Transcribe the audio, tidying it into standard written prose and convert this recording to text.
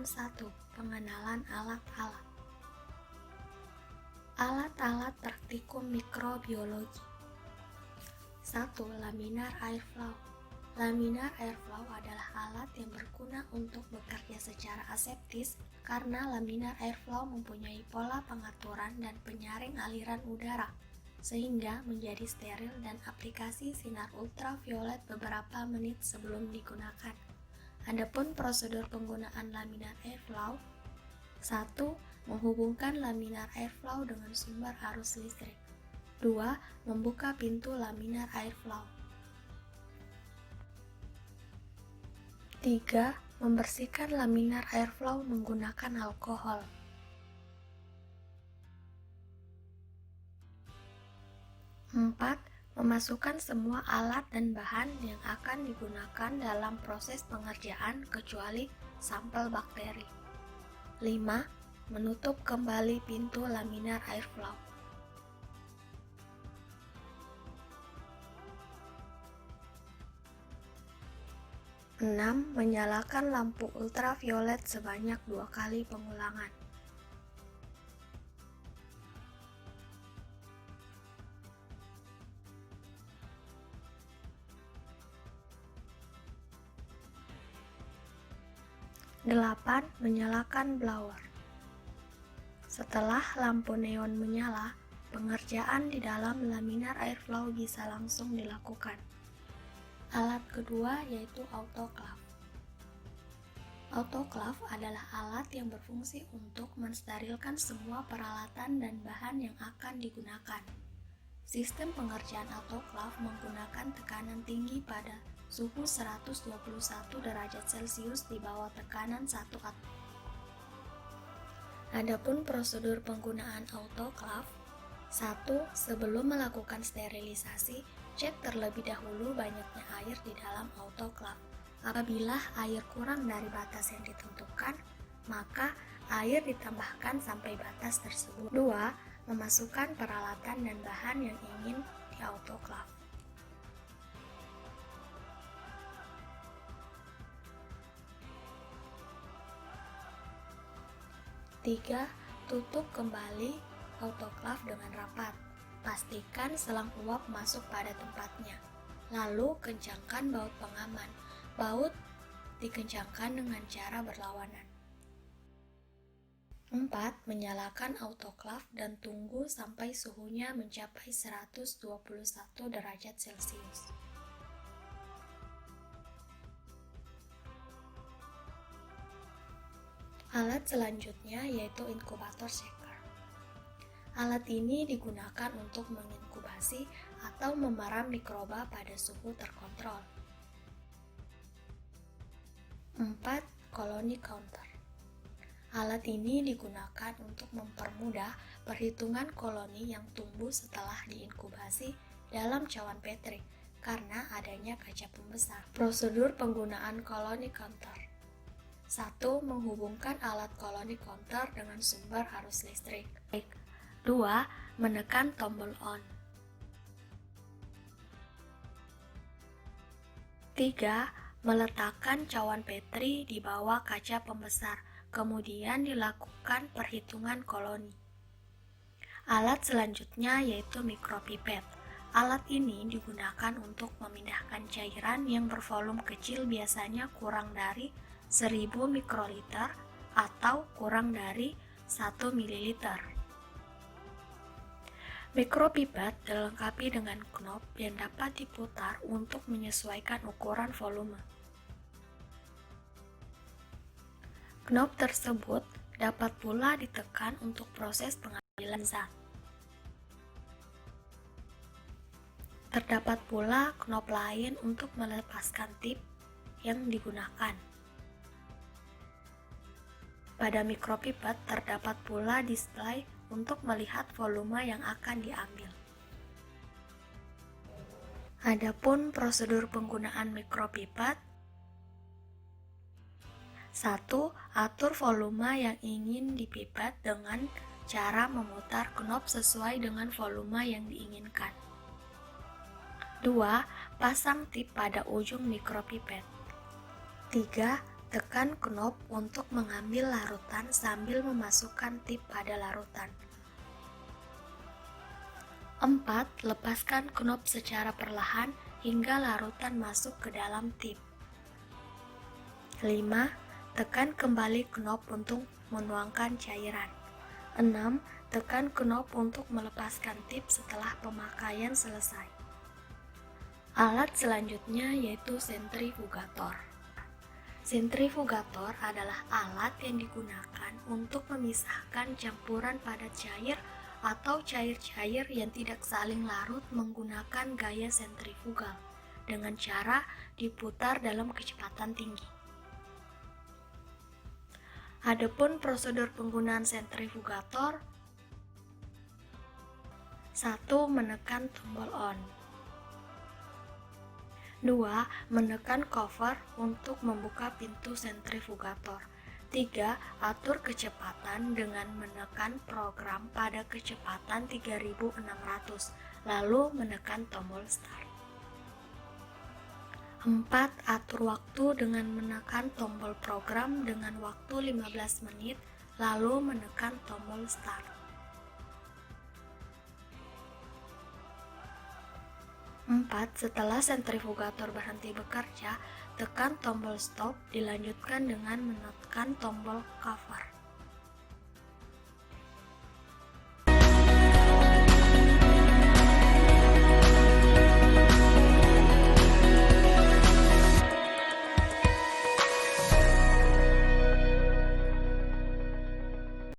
1. Pengenalan alat-alat. Alat-alat praktikum mikrobiologi. 1. Laminar airflow. Laminar airflow adalah alat yang berguna untuk bekerja secara aseptis karena laminar airflow mempunyai pola pengaturan dan penyaring aliran udara, sehingga menjadi steril dan aplikasi sinar ultraviolet beberapa menit sebelum digunakan. Adapun prosedur penggunaan laminar airflow: 1. Menghubungkan laminar airflow dengan sumber arus listrik. 2. Membuka pintu laminar airflow. 3. Membersihkan laminar airflow menggunakan alkohol. 4. Memasukkan semua alat dan bahan yang akan digunakan dalam proses pengerjaan kecuali sampel bakteri. 5. Menutup kembali pintu laminar airflow. 6. Menyalakan lampu ultraviolet sebanyak 2 kali pengulangan. 8. Menyalakan blower. Setelah lampu neon menyala, pengerjaan di dalam laminar airflow bisa langsung dilakukan. Alat kedua yaitu autoclave. Autoclave adalah alat yang berfungsi untuk mensterilkan semua peralatan dan bahan yang akan digunakan. Sistem pengerjaan autoclave menggunakan tekanan tinggi pada suhu 121 derajat Celcius di bawah tekanan 1 atm. Adapun prosedur penggunaan autoclave: 1. Sebelum melakukan sterilisasi, cek terlebih dahulu banyaknya air di dalam autoclave. Apabila air kurang dari batas yang ditentukan, maka air ditambahkan sampai batas tersebut. 2. Memasukkan peralatan dan bahan yang ingin di autoclave. 3. Tutup kembali autoclave dengan rapat. Pastikan selang uap masuk pada tempatnya. Lalu kencangkan baut pengaman. Baut dikencangkan dengan cara berlawanan. 4. Menyalakan autoclave dan tunggu sampai suhunya mencapai 121 derajat Celcius. Alat selanjutnya yaitu inkubator shaker. Alat ini digunakan untuk menginkubasi atau memeram mikroba pada suhu terkontrol. 4. Colony counter. Alat ini digunakan untuk mempermudah perhitungan koloni yang tumbuh setelah diinkubasi dalam cawan Petri karena adanya kaca pembesar. Prosedur penggunaan colony counter: 1. Menghubungkan alat colony counter dengan sumber arus listrik. 2. Menekan tombol on. 3. Meletakkan cawan Petri di bawah kaca pembesar, kemudian dilakukan perhitungan koloni. Alat selanjutnya yaitu mikropipet. Alat ini digunakan untuk memindahkan cairan yang bervolume kecil, biasanya kurang dari 1000 mikroliter atau kurang dari 1 mililiter. Mikropipet dilengkapi dengan knob yang dapat diputar untuk menyesuaikan ukuran volume. Knob tersebut dapat pula ditekan untuk proses pengambilan zat. Terdapat pula knob lain untuk melepaskan tip yang digunakan. Pada mikropipet terdapat pula display untuk melihat volume yang akan diambil. Adapun prosedur penggunaan mikropipet: 1. Atur volume yang ingin dipipet dengan cara memutar knob sesuai dengan volume yang diinginkan. 2. Pasang tip pada ujung mikropipet. 3. tekan knob untuk mengambil larutan sambil memasukkan tip pada larutan. 4. Lepaskan knob secara perlahan hingga larutan masuk ke dalam tip. 5. Tekan kembali knob untuk menuangkan cairan. 6. Tekan knob untuk melepaskan tip setelah pemakaian selesai. Alat selanjutnya yaitu sentrifugator. Sentrifugator adalah alat yang digunakan untuk memisahkan campuran padat cair atau cair-cair yang tidak saling larut menggunakan gaya sentrifugal dengan cara diputar dalam kecepatan tinggi. Adapun prosedur penggunaan sentrifugator: 1. Menekan tombol on. 2. Menekan cover untuk membuka pintu sentrifugator. 3. Atur kecepatan dengan menekan program pada kecepatan 3600, lalu menekan tombol start. 4. Atur waktu dengan menekan tombol program dengan waktu 15 menit, lalu menekan tombol start. 4. Setelah sentrifugator berhenti bekerja, tekan tombol stop, dilanjutkan dengan menekan tombol cover.